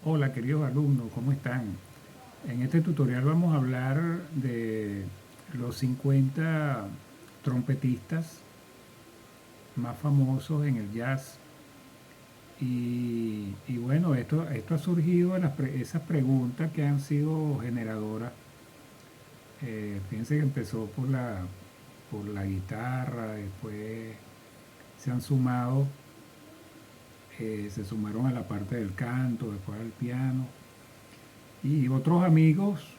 Hola queridos alumnos, ¿cómo están? En este tutorial vamos a hablar de los 50 trompetistas más famosos en el jazz. Y bueno, esto ha surgido de esas preguntas que han sido generadoras. Fíjense que empezó por la guitarra, después se han sumado, se sumaron a la parte del canto, después al piano. Y otros amigos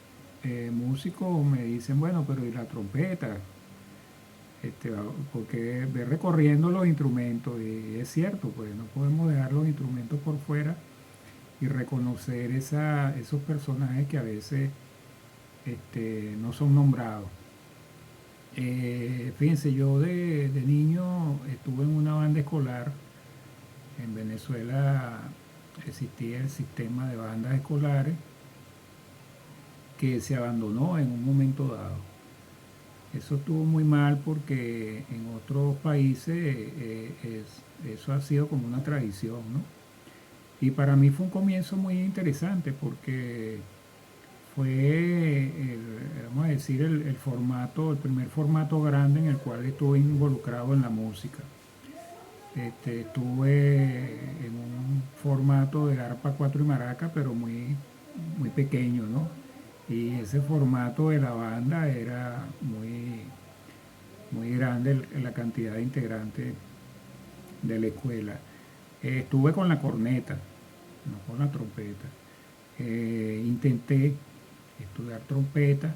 músicos me dicen, bueno, pero ¿y la trompeta? Porque ve recorriendo los instrumentos y es cierto, pues no podemos dejar los instrumentos por fuera y reconocer esos personajes que a veces no son nombrados. Fíjense, yo de niño estuve en una banda escolar. En Venezuela existía el sistema de bandas escolares que se abandonó en un momento dado. Eso estuvo muy mal porque en otros países eso ha sido como una tradición, ¿no? Y para mí fue un comienzo muy interesante porque fue, vamos a decir, el primer formato grande en el cual estuve involucrado en la música. Estuve en un formato de arpa 4 y maraca, pero muy pequeño, ¿no? Y ese formato de la banda era muy grande la cantidad de integrantes de la escuela. Estuve con la corneta, no con la trompeta. Intenté estudiar trompeta.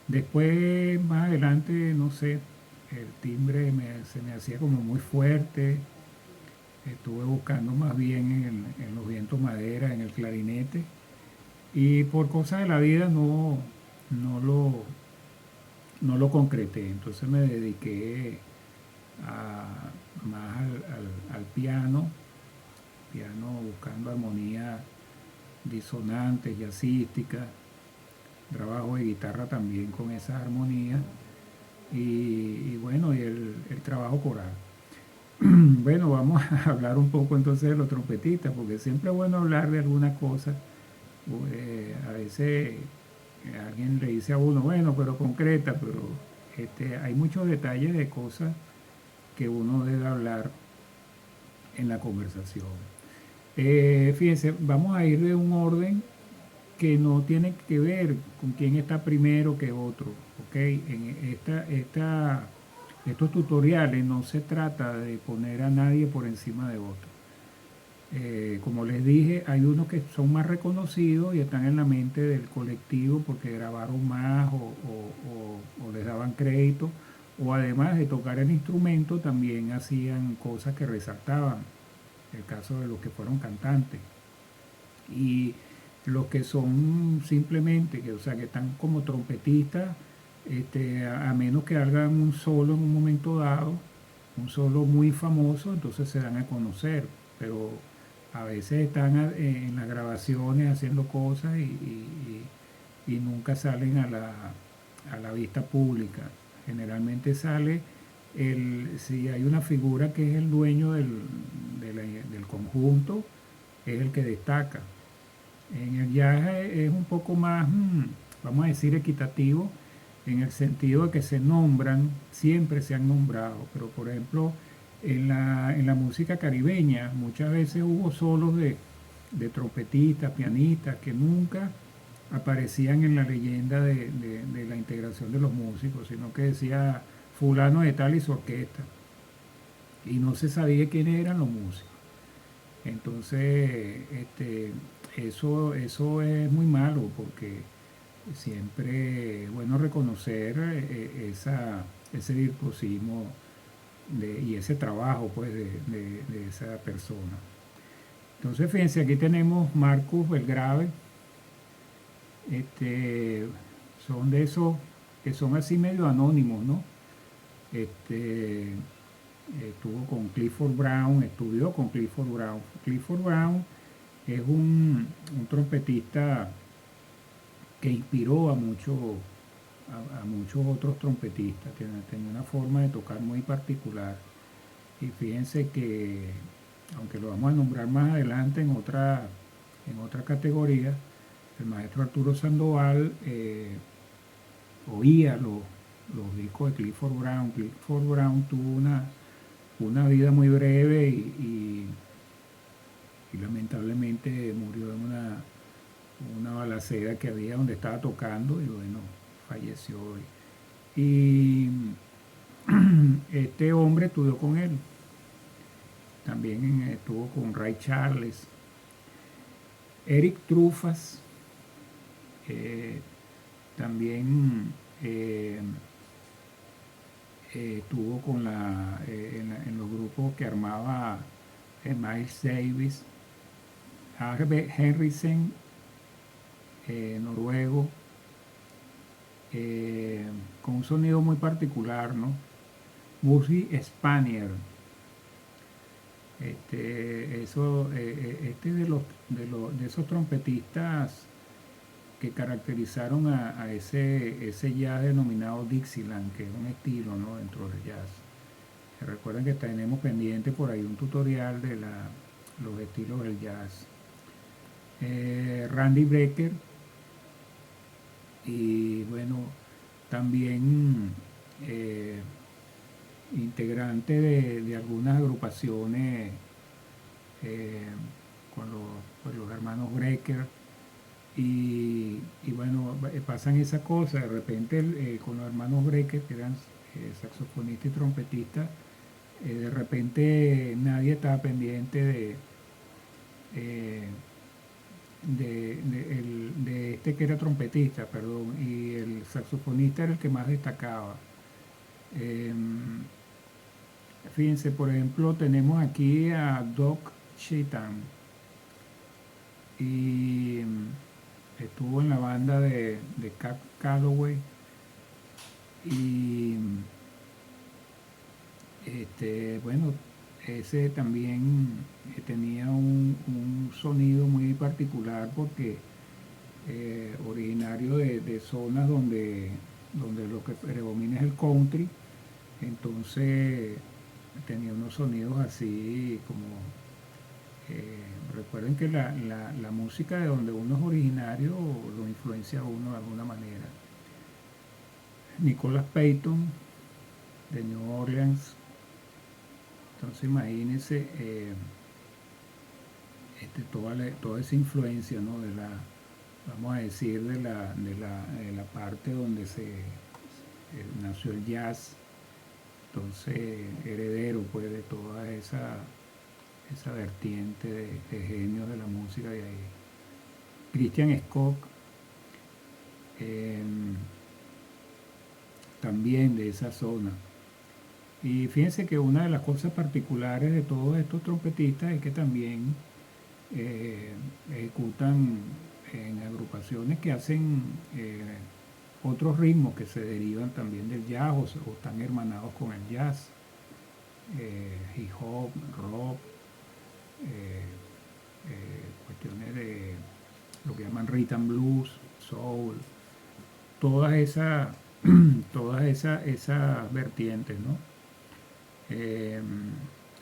Después, más adelante, no sé, el timbre se me hacía como muy fuerte. Estuve buscando más bien en los vientos madera, en el clarinete. Y por cosas de la vida no lo, no lo concreté. Entonces me dediqué más al piano buscando armonía disonantes, jazzística, trabajo de guitarra también con esas armonías y bueno, y el trabajo coral. Bueno, vamos a hablar un poco entonces de los trompetistas, porque siempre es bueno hablar de alguna cosa. A veces alguien le dice a uno, bueno, pero concreta, pero hay muchos detalles de cosas que uno debe hablar en la conversación. Fíjense, vamos a ir de un orden que no tiene que ver con quién está primero que otro. ¿Ok? Estos tutoriales no se trata de poner a nadie por encima de otro. Como les dije, hay unos que son más reconocidos y están en la mente del colectivo porque grabaron más o les daban crédito, o además de tocar el instrumento también hacían cosas que resaltaban, el caso de los que fueron cantantes. Y los que son simplemente, o sea, que están como trompetistas, a menos que hagan un solo en un momento dado, un solo muy famoso, entonces se dan a conocer, pero a veces están en las grabaciones haciendo cosas y nunca salen a la vista pública. Generalmente sale si hay una figura que es el dueño del conjunto, es el que destaca. En el jazz es un poco más, vamos a decir, equitativo, en el sentido de que se nombran, siempre se han nombrado, pero por ejemplo, en la música caribeña muchas veces hubo solos de trompetistas, pianistas, que nunca aparecían en la leyenda de la integración de los músicos, sino que decía fulano de tal y su orquesta, y no se sabía quiénes eran los músicos. Entonces, eso es muy malo porque siempre es bueno reconocer ese virtuosismo y ese trabajo pues, de esa persona. Entonces, fíjense, aquí tenemos Marcus Belgrave. Este, son de esos que son así medio anónimos, ¿no? Este, estuvo con Clifford Brown, estudió con Clifford Brown. Clifford Brown es un trompetista que inspiró a muchos otros trompetistas. Tiene una forma de tocar muy particular. Y fíjense que, aunque lo vamos a nombrar más adelante en otra categoría, el maestro Arturo Sandoval oía los discos de Clifford Brown. Clifford Brown tuvo una vida muy breve y lamentablemente murió en una balacera que había donde estaba tocando y bueno, falleció. Y este hombre estudió con él, también estuvo con Ray Charles, Eric Trufas, también estuvo en los grupos que armaba Miles Davis, Arve Henriksen, noruego, con un sonido muy particular, ¿no? Busy Spanier. De esos trompetistas que caracterizaron a ese jazz denominado Dixieland, que es un estilo, ¿no?, dentro del jazz. Recuerden que tenemos pendiente por ahí un tutorial de los estilos del jazz. Randy Brecker, y bueno, también integrante de algunas agrupaciones con los hermanos Brecker. Y bueno, pasan esas cosas. De repente con los hermanos Brecker, que eran saxofonista y trompetista, de repente nadie estaba pendiente de este que era trompetista, perdón, y el saxofonista era el que más destacaba. Fíjense, por ejemplo, tenemos aquí a Doc Cheatham, y estuvo en la banda de Cab Calloway, y bueno, ese también tenía un sonido muy particular porque originario de zonas donde lo que predomina es el country, entonces tenía unos sonidos así como, recuerden que la música de donde uno es originario lo influencia a uno de alguna manera. Nicholas Payton, de New Orleans. Entonces imagínense toda esa influencia, ¿no?, vamos a decir, de la parte donde nació el jazz, entonces heredero pues de toda esa vertiente de genios de la música de ahí. Christian Scott, también de esa zona. Y fíjense que una de las cosas particulares de todos estos trompetistas es que también ejecutan en agrupaciones que hacen otros ritmos que se derivan también del jazz o están hermanados con el jazz, hip hop, rock, cuestiones de lo que llaman rhythm blues, soul, todas esas esas vertientes, ¿no?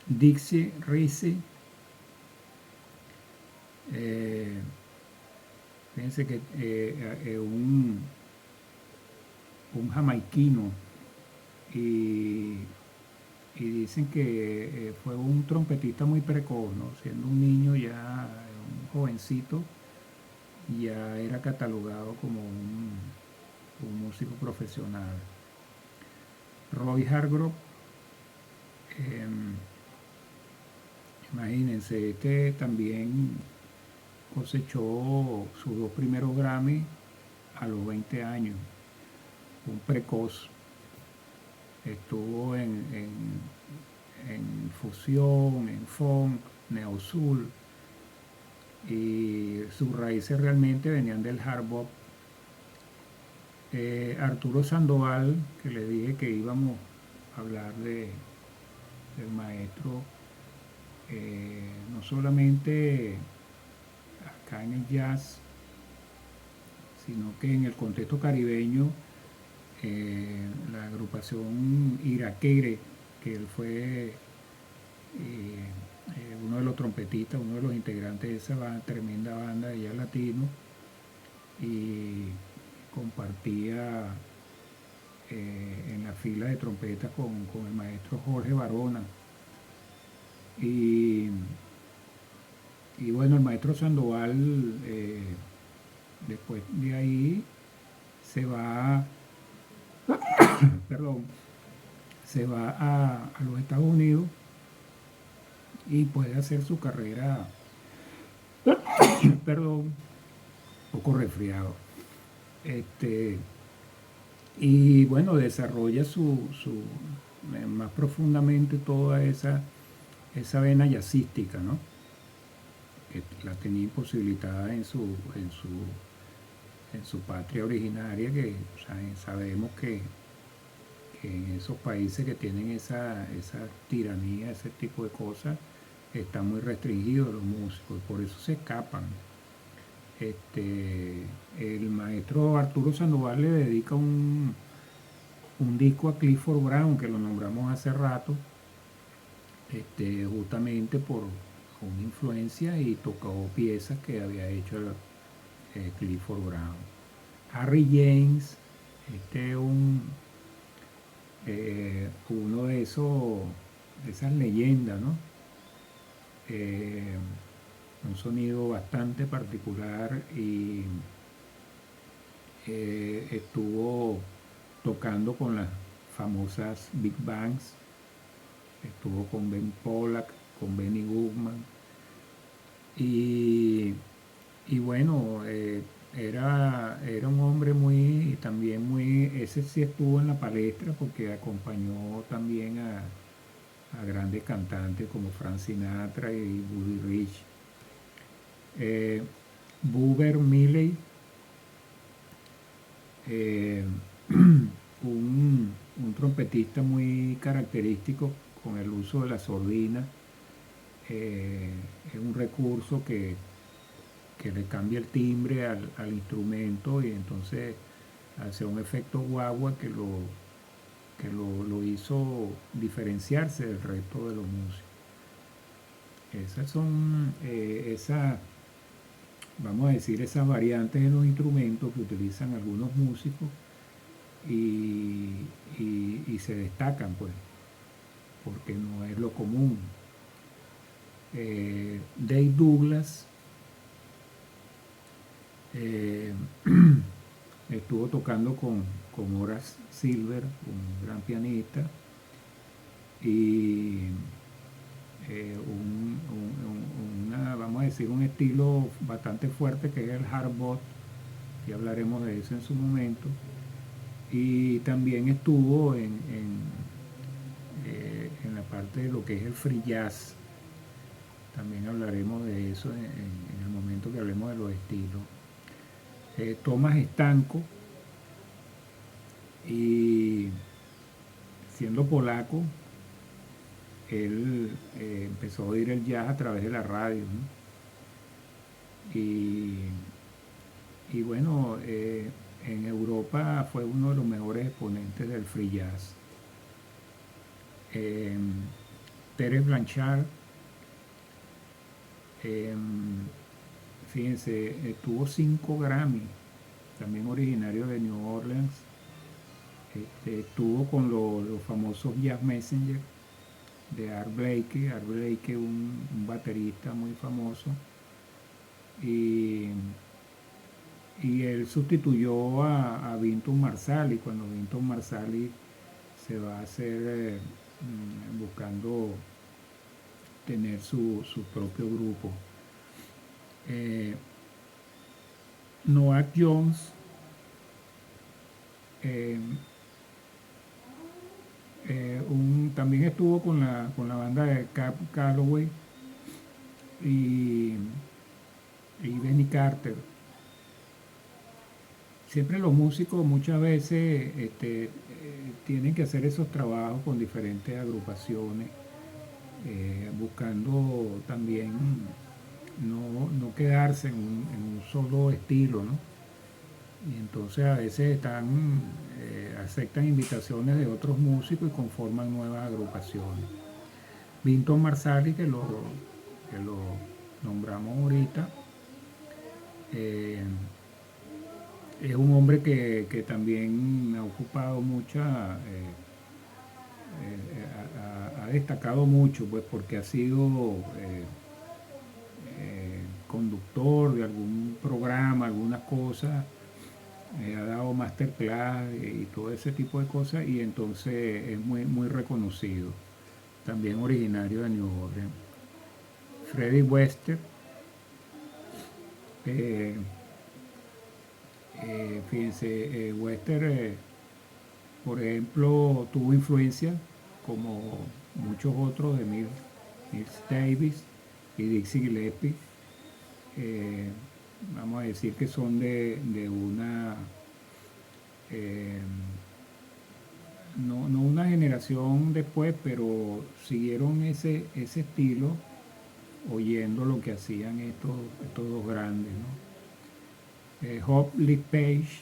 Dixie Rizzi, fíjense que un jamaiquino, y dicen que fue un trompetista muy precoz, ¿no? Siendo un niño, ya un jovencito, ya era catalogado como un músico profesional. Roy Hargrove, imagínense, también cosechó sus 2 primeros Grammy a los 20 años, un precoz. Estuvo en fusión, en funk, neo soul, y sus raíces realmente venían del hard bop. Arturo Sandoval, que le dije que íbamos a hablar del maestro, no solamente acá en el jazz, sino que en el contexto caribeño, la agrupación Iraquere, que él fue uno de los trompetistas, uno de los integrantes de esa tremenda banda de jazz latino, y compartía en la fila de trompetas con el maestro Jorge Barona. Y, y bueno, el maestro Sandoval, después de ahí, se va, perdón, se va a los Estados Unidos y puede hacer su carrera, perdón, un poco resfriado. Este, y bueno, desarrolla más profundamente toda esa vena jazzística, ¿no? Que la tenía imposibilitada en su patria originaria, que, o sea, sabemos que en esos países que tienen esa tiranía, ese tipo de cosas, están muy restringidos los músicos, y por eso se escapan. El maestro Arturo Sandoval le dedica un disco a Clifford Brown, que lo nombramos hace rato, justamente por una influencia, y tocó piezas que había hecho Clifford Brown. Harry James, uno de esas leyendas, ¿no? Un sonido bastante particular, y estuvo tocando con las famosas Big Bands, estuvo con Ben Pollack, con Benny Goodman, y bueno, era un hombre muy, también muy, ese sí estuvo en la palestra porque acompañó también a grandes cantantes como Frank Sinatra y Buddy Rich. Boober Milley, eh, un trompetista muy característico con el uso de la sordina. Es un recurso que le cambia el timbre al instrumento, y entonces hace un efecto guagua que lo hizo diferenciarse del resto de los músicos. Esas son vamos a decir, esas variantes en los instrumentos que utilizan algunos músicos, y se destacan, pues, porque no es lo común. Dave Douglas estuvo tocando con Horace Silver, un gran pianista, y vamos a decir, un estilo bastante fuerte que es el hard bop, y hablaremos de eso en su momento. Y también estuvo en la parte de lo que es el free jazz. También hablaremos de eso en el momento que hablemos de los estilos. Tomás Estanco, y siendo polaco, él empezó a oír el jazz a través de la radio, ¿no? Y bueno, en Europa fue uno de los mejores exponentes del free jazz. Pérez Blanchard, fíjense, tuvo 5 Grammy, también originario de New Orleans. Estuvo con los famosos Jazz Messenger de Art Blakey. Art Blakey, un baterista muy famoso, y él sustituyó a Wynton Marsalis cuando Wynton Marsalis se va a hacer, buscando tener su propio grupo. Noah Jones, también estuvo con la banda de Cab Calloway y Benny Carter. Siempre los músicos muchas veces tienen que hacer esos trabajos con diferentes agrupaciones, buscando también no quedarse en un solo estilo, ¿no? Y entonces a veces aceptan invitaciones de otros músicos y conforman nuevas agrupaciones. Wynton Marsalis, que lo nombramos ahorita, eh, es un hombre que también ha ocupado mucha, ha destacado mucho, pues porque ha sido conductor de algún programa, algunas cosas, ha dado masterclass y todo ese tipo de cosas, y entonces es muy reconocido, también originario de New Orleans. Freddie Wester, eh, fíjense, Wester, por ejemplo, tuvo influencia, como muchos otros, de Miles Davis y Dixie Gillespie. eh, Vamos a decir que son de una, eh, no una generación después, pero siguieron ese estilo, oyendo lo que hacían estos dos grandes, ¿no? Hop Lee Page,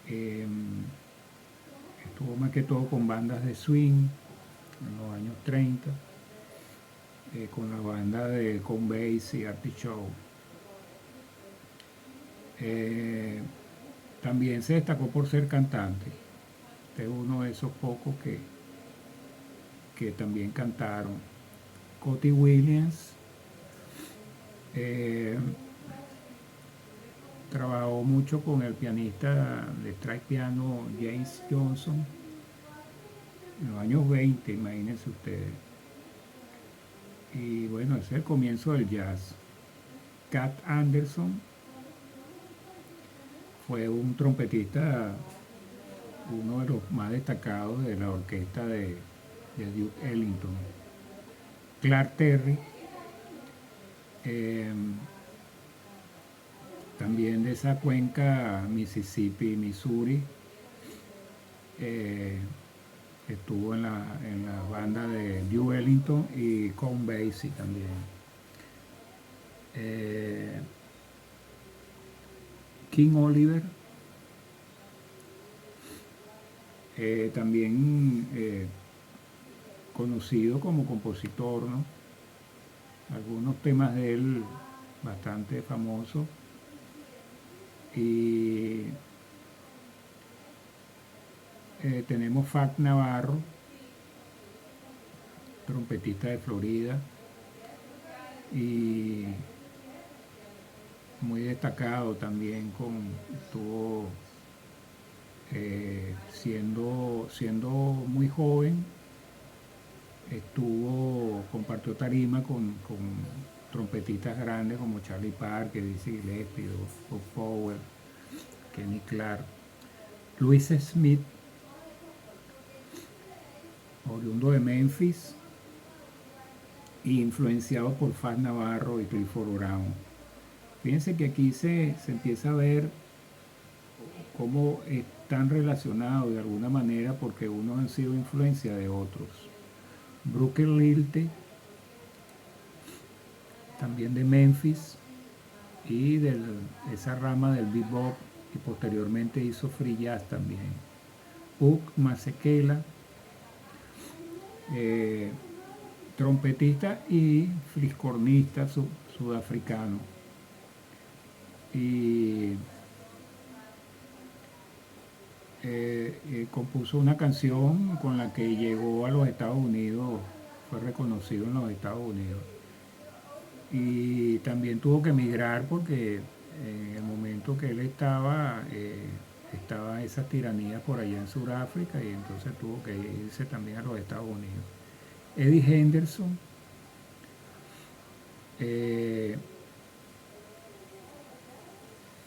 eh, estuvo más que todo con bandas de swing en los años 30, con la banda de Count Basie y Artichoke. También se destacó por ser cantante. Este es uno de esos pocos que también cantaron. Cotty Williams eh, trabajó mucho con el pianista de strike piano James Johnson en los años 20, imagínense ustedes. Y bueno, ese es el comienzo del jazz. Cat Anderson fue un trompetista, uno de los más destacados de la orquesta de Duke Ellington. Clark Terry, eh, también de esa cuenca Mississippi, Missouri, eh, estuvo en la banda de Duke Ellington y Count Basie también. Eh, King Oliver, también conocido como compositor, ¿no? Algunos temas de él bastante famosos. Y tenemos Fac Navarro, trompetista de Florida, y muy destacado también, estuvo siendo muy joven, compartió tarima con trompetistas grandes como Charlie Parker, Dizzy Gillespie, Bob Powell, Kenny Clark. Louis Smith, oriundo de Memphis, influenciado por Faz Navarro y Clifford Brown. Fíjense que aquí se empieza a ver cómo están relacionados de alguna manera, porque unos han sido influencia de otros. Brooke Lilte, también de Memphis, y de esa rama del bebop, y posteriormente hizo free jazz también. Uk Masekela, trompetista y fliscornista sudafricano. Y compuso una canción con la que llegó a los Estados Unidos, fue reconocido en los Estados Unidos. Y también tuvo que emigrar porque en el momento que él estaba esas tiranías por allá en Sudáfrica, y entonces tuvo que irse también a los Estados Unidos. Eddie Henderson,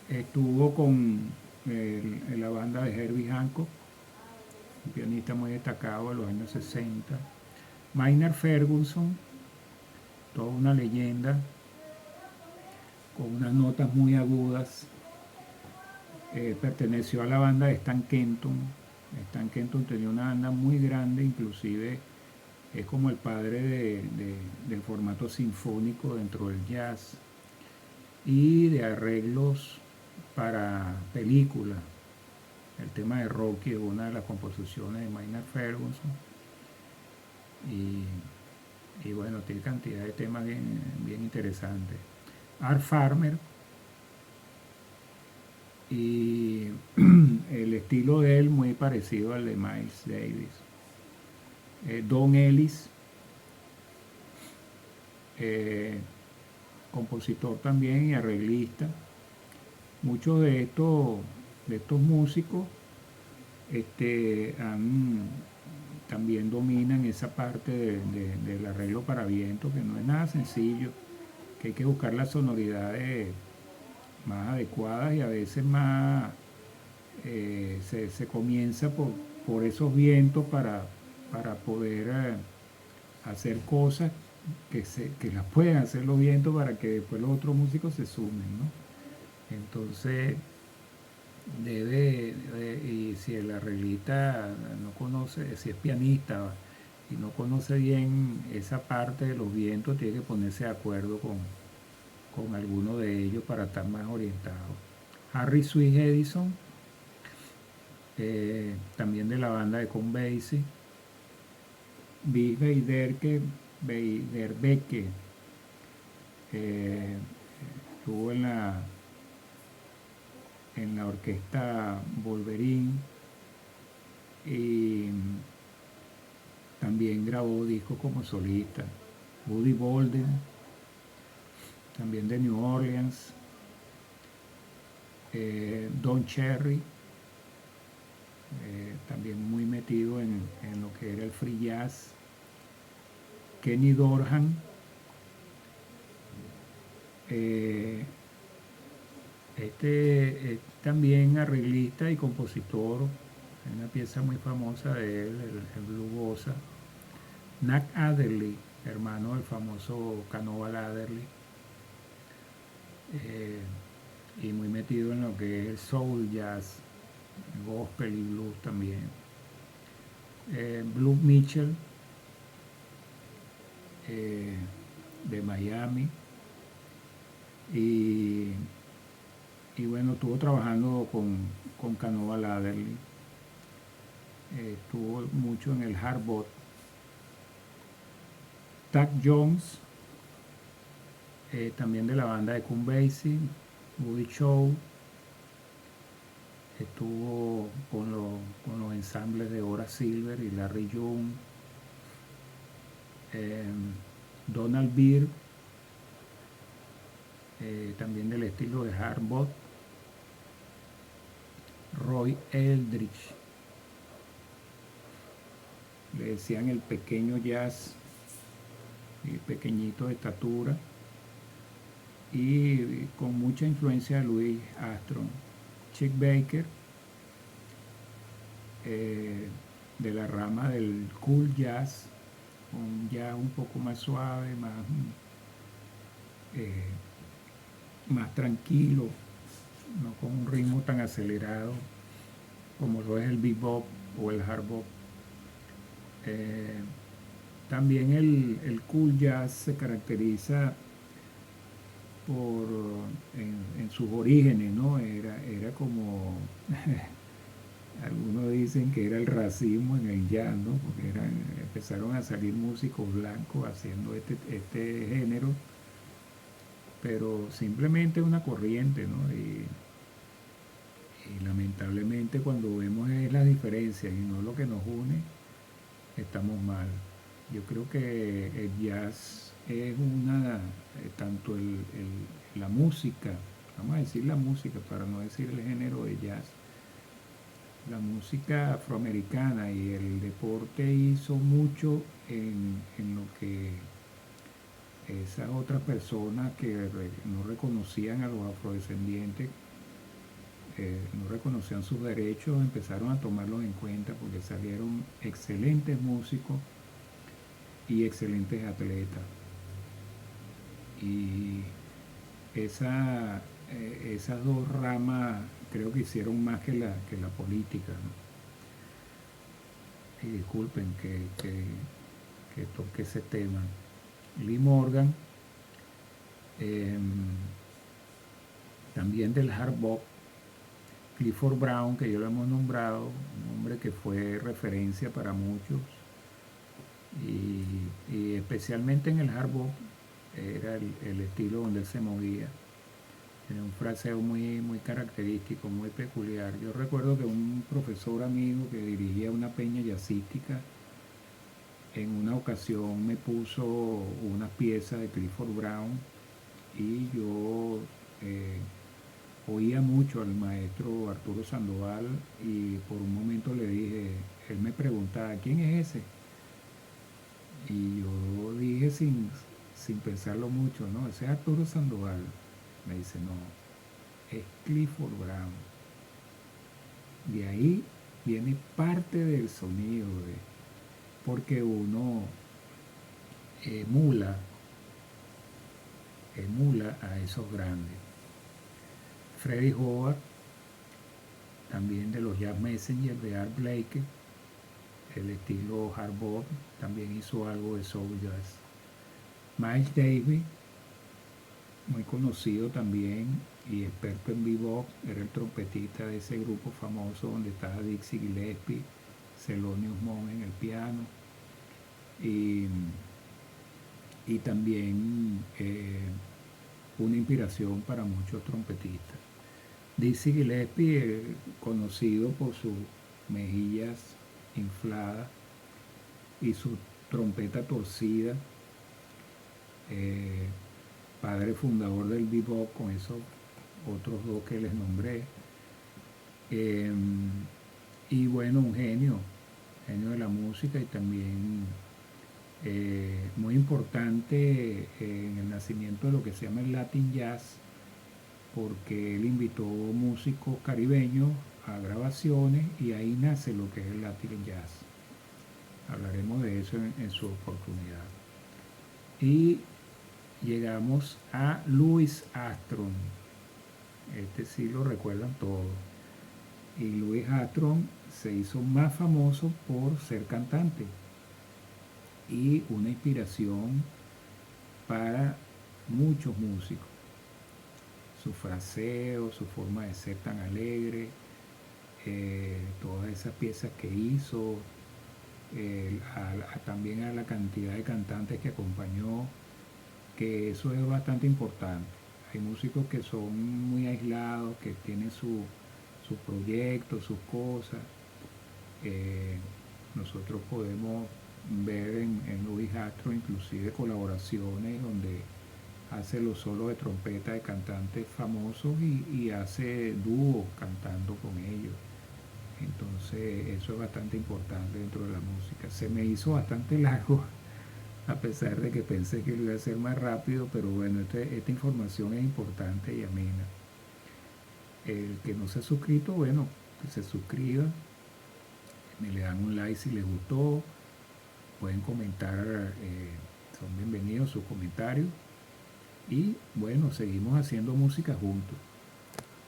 estuvo en la banda de Herbie Hancock, un pianista muy destacado de los años 60. Maynard Ferguson, toda una leyenda, con unas notas muy agudas. Perteneció a la banda de Stan Kenton. Stan Kenton tenía una banda muy grande, inclusive es como el padre del formato sinfónico dentro del jazz y de arreglos para películas. El tema de Rocky es una de las composiciones de Maynard Ferguson. y bueno, tiene cantidad de temas bien, bien interesantes. Art Farmer, y el estilo de él muy parecido al de Miles Davis. Don Ellis, eh, compositor también y arreglista. Muchos de estos músicos también dominan esa parte del arreglo para viento, que no es nada sencillo, que hay que buscar las sonoridades más adecuadas y a veces más se comienza por esos vientos para poder hacer cosas que las pueden hacer los vientos para que después los otros músicos se sumen, ¿no? Entonces, y si el arreglista no conoce, si es pianista y no conoce bien esa parte de los vientos, tiene que ponerse de acuerdo con alguno de ellos para estar más orientado. Harry Sweet Edison, también de la banda de Count Basie. Bill Beiderbecke, estuvo en la orquesta Wolverine y también grabó discos como solista. Buddy Bolden, también de New Orleans. Don Cherry, también muy metido en lo que era el free jazz. Kenny Dorham, es también arreglista y compositor. Hay una pieza muy famosa de él, el Blue Bossa. Nat Adderley, hermano del famoso Canoville Adderley, y muy metido en lo que es el soul jazz, gospel y blues también. Blue Mitchell, de Miami, y bueno, estuvo trabajando con Canoville Adderley, estuvo mucho en el hard bop. Tack Jones, también de la banda de Count Basie. Woody Shaw, estuvo con los ensambles de Horace Silver y Larry Young. Donald Byrd, también del estilo de hard bop. Roy Eldridge, le decían el pequeño jazz, pequeñito de estatura y con mucha influencia de Louis Armstrong. Chick Baker, de la rama del cool jazz, un jazz un poco más suave, más tranquilo, no con un ritmo tan acelerado como lo es el bebop o el hard bop. También el cool jazz se caracteriza en sus orígenes, ¿no? Era como, algunos dicen que era el racismo en el jazz, ¿no? Porque empezaron a salir músicos blancos haciendo este género, pero simplemente una corriente, ¿no? Y lamentablemente cuando vemos las diferencias y no lo que nos une, estamos mal. Yo creo que el jazz es tanto la música, vamos a decir la música para no decir el género de jazz, la música afroamericana y el deporte hizo mucho en lo que esas otras personas que no reconocían a los afrodescendientes, no reconocían sus derechos, empezaron a tomarlos en cuenta porque salieron excelentes músicos y excelentes atletas. Y esas dos ramas creo que hicieron más que la política, ¿no? Y disculpen que toque ese tema. Lee Morgan, también del hard bop. Clifford Brown, que ya lo hemos nombrado, un hombre que fue referencia para muchos y especialmente en el hard bop era el estilo donde él se movía. Tenía un fraseo muy característico, muy peculiar. Yo recuerdo que un profesor amigo que dirigía una peña jazzística en una ocasión me puso una pieza de Clifford Brown y yo eh, oía mucho al maestro Arturo Sandoval y por un momento le dije, él me preguntaba, ¿quién es ese? Y yo dije sin pensarlo mucho, no, ese es Arturo Sandoval. Me dice, no, es Clifford Brown. De ahí viene parte del sonido, porque uno emula, emula a esos grandes. Freddie Howard, también de los Jazz Messengers de Art Blakey, el estilo hard bop, también hizo algo de soul jazz. Miles Davis, muy conocido también y experto en bebop, era el trompetista de ese grupo famoso donde estaba Dixie Gillespie, Thelonious Monk en el piano y, y también una inspiración para muchos trompetistas. Dizzy Gillespie, conocido por sus mejillas infladas y su trompeta torcida, eh, padre fundador del bebop con esos otros dos que les nombré. Eh, y bueno, un genio, genio de la música y también muy importante en el nacimiento de lo que se llama el Latin Jazz, porque él invitó músicos caribeños a grabaciones y ahí nace lo que es el Latin Jazz. Hablaremos de eso en su oportunidad. Y llegamos a Louis Armstrong. Este sí lo recuerdan todos. Y Louis Armstrong se hizo más famoso por ser cantante y una inspiración para muchos músicos. Su fraseo, su forma de ser tan alegre, todas esas piezas que hizo, también a la cantidad de cantantes que acompañó, que eso es bastante importante. Hay músicos que son muy aislados, que tienen sus proyectos, sus cosas. Eh, Nosotros podemos ver en Louis Armstrong inclusive colaboraciones donde hace los solos de trompeta de cantantes famosos y hace dúos cantando con ellos. Entonces eso es bastante importante dentro de la música. Se me hizo bastante largo a pesar de que pensé que lo iba a hacer más rápido, pero bueno, esta información es importante y amena. El que no se ha suscrito, bueno, que se suscriba, me le dan un like si les gustó, pueden comentar, son bienvenidos sus comentarios y bueno, seguimos haciendo música juntos.